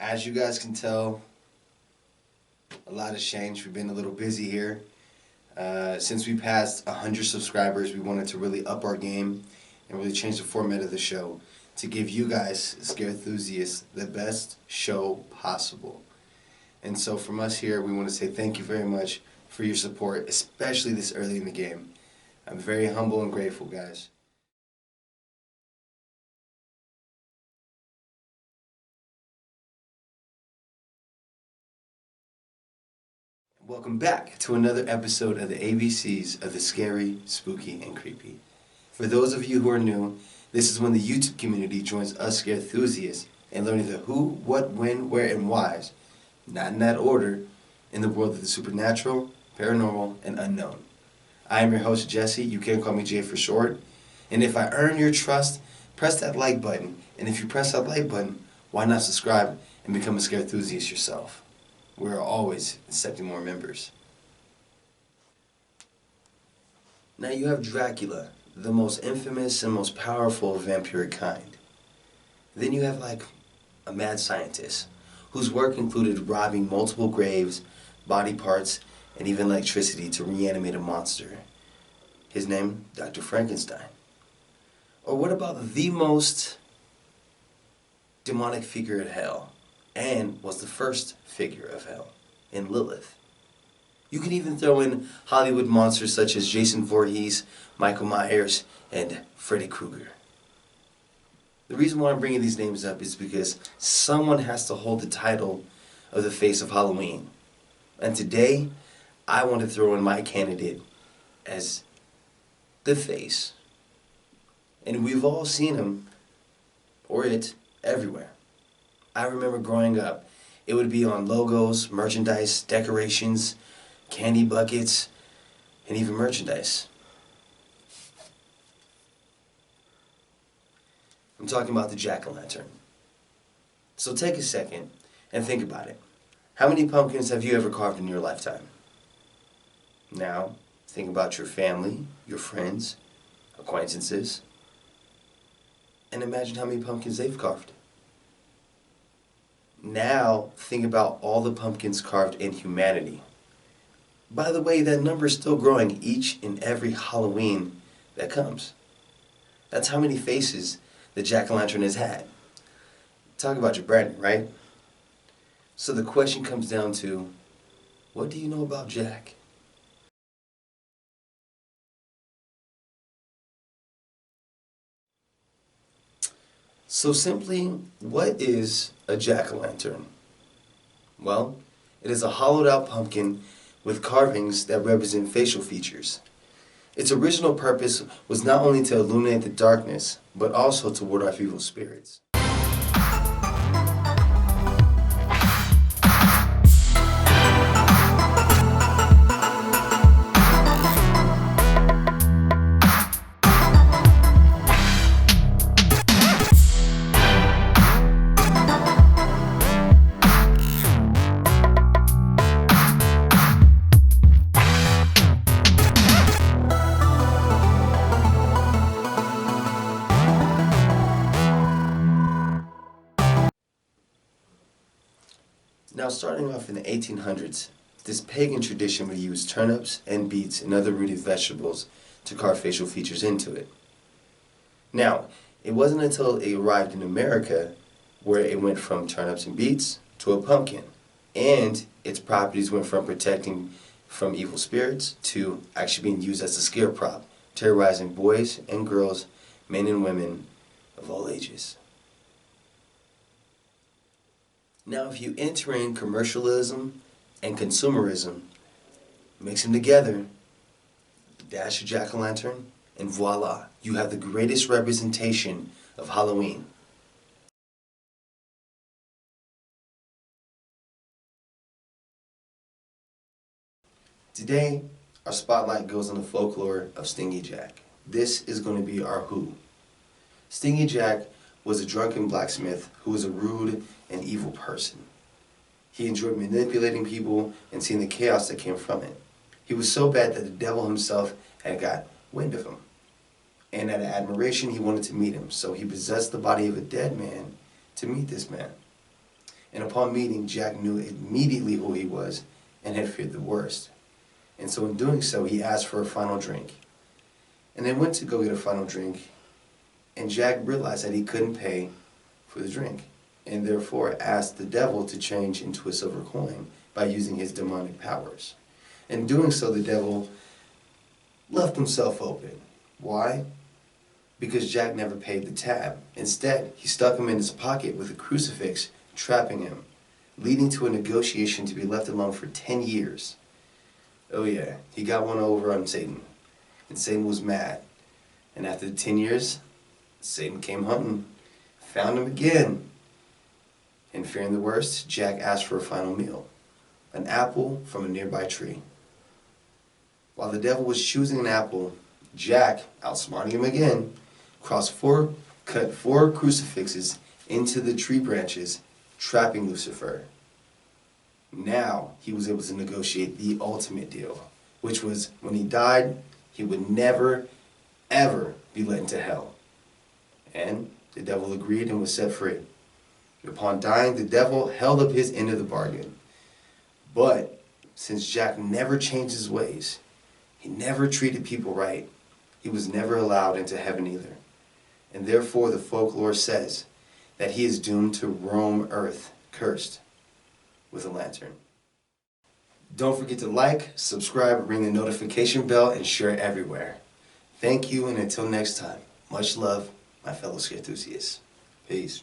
As you guys can tell, a lot has changed. We've been a little busy here. Since we passed 100 subscribers, we wanted to really up our game and really change the format of the show to give you guys, scare enthusiasts, the best show possible. And so from us here, we want to say thank you very much for your support, especially this early in the game. I'm very humble and grateful, guys. Welcome back to another episode of the ABCs of the Scary, Spooky, and Creepy. For those of you who are new, this is when the YouTube community joins us scare enthusiasts in learning the who, what, when, where, and whys, not in that order, in the world of the supernatural, paranormal, and unknown. I am your host, Jesse. You can call me Jay for short. And if I earn your trust, press that like button. And if you press that like button, why not subscribe and become a scare enthusiast yourself? We are always accepting more members. Now you have Dracula, the most infamous and most powerful of vampiric kind. Then you have like a mad scientist whose work included robbing multiple graves, body parts, and even electricity to reanimate a monster. His name, Dr. Frankenstein. Or what about the most demonic figure in hell, and was the first figure of hell, in Lilith? You can even throw in Hollywood monsters such as Jason Voorhees, Michael Myers, and Freddy Krueger. The reason why I'm bringing these names up is because someone has to hold the title of the face of Halloween. And today, I want to throw in my candidate as the face. And we've all seen him, or it, everywhere. I remember growing up, it would be on logos, merchandise, decorations, candy buckets, and even merchandise. I'm talking about the jack-o'-lantern. So take a second and think about it. How many pumpkins have you ever carved in your lifetime? Now, think about your family, your friends, acquaintances, and imagine how many pumpkins they've carved. Now, think about all the pumpkins carved in humanity. By the way, that number is still growing each and every Halloween that comes. That's how many faces the jack-o'-lantern has had. Talk about your branding, right? So the question comes down to, what do you know about Jack? So simply, what is a jack-o'-lantern? Well, it is a hollowed out pumpkin with carvings that represent facial features. Its original purpose was not only to illuminate the darkness, but also to ward off evil spirits. Now, starting off in the 1800s, this pagan tradition would use turnips and beets and other rooted vegetables to carve facial features into it. Now, it wasn't until it arrived in America where it went from turnips and beets to a pumpkin, and its properties went from protecting from evil spirits to actually being used as a scare prop, terrorizing boys and girls, men and women of all ages. Now if you enter in commercialism and consumerism, mix them together, dash a jack-o'-lantern, and voila, you have the greatest representation of Halloween. Today, our spotlight goes on the folklore of Stingy Jack. This is going to be our who. Stingy Jack was a drunken blacksmith who was a rude and evil person. He enjoyed manipulating people and seeing the chaos that came from it. He was so bad that the devil himself had got wind of him. And out of admiration, he wanted to meet him. So he possessed the body of a dead man to meet this man. And upon meeting, Jack knew immediately who he was and had feared the worst. And so in doing so, he asked for a final drink. And they went to go get a final drink, and Jack realized that he couldn't pay for the drink, and therefore asked the devil to change into a silver coin by using his demonic powers. In doing so, the devil left himself open. Why? Because Jack never paid the tab. Instead, he stuck him in his pocket with a crucifix, trapping him, leading to a negotiation to be left alone for 10 years. Oh yeah, he got one over on Satan, and Satan was mad. And after the 10 years, Satan came hunting, found him again. And fearing the worst, Jack asked for a final meal, an apple from a nearby tree. While the devil was choosing an apple, Jack, outsmarting him again, cut four crucifixes into the tree branches, trapping Lucifer. Now he was able to negotiate the ultimate deal, which was when he died, he would never, ever be let into hell. And the devil agreed and was set free. Upon dying, the devil held up his end of the bargain. But since Jack never changed his ways, he never treated people right, he was never allowed into heaven either. And therefore the folklore says that he is doomed to roam earth, cursed, with a lantern. Don't forget to like, subscribe, ring the notification bell, and share it everywhere. Thank you, and until next time, much love, my fellow scare enthusiasts. Peace.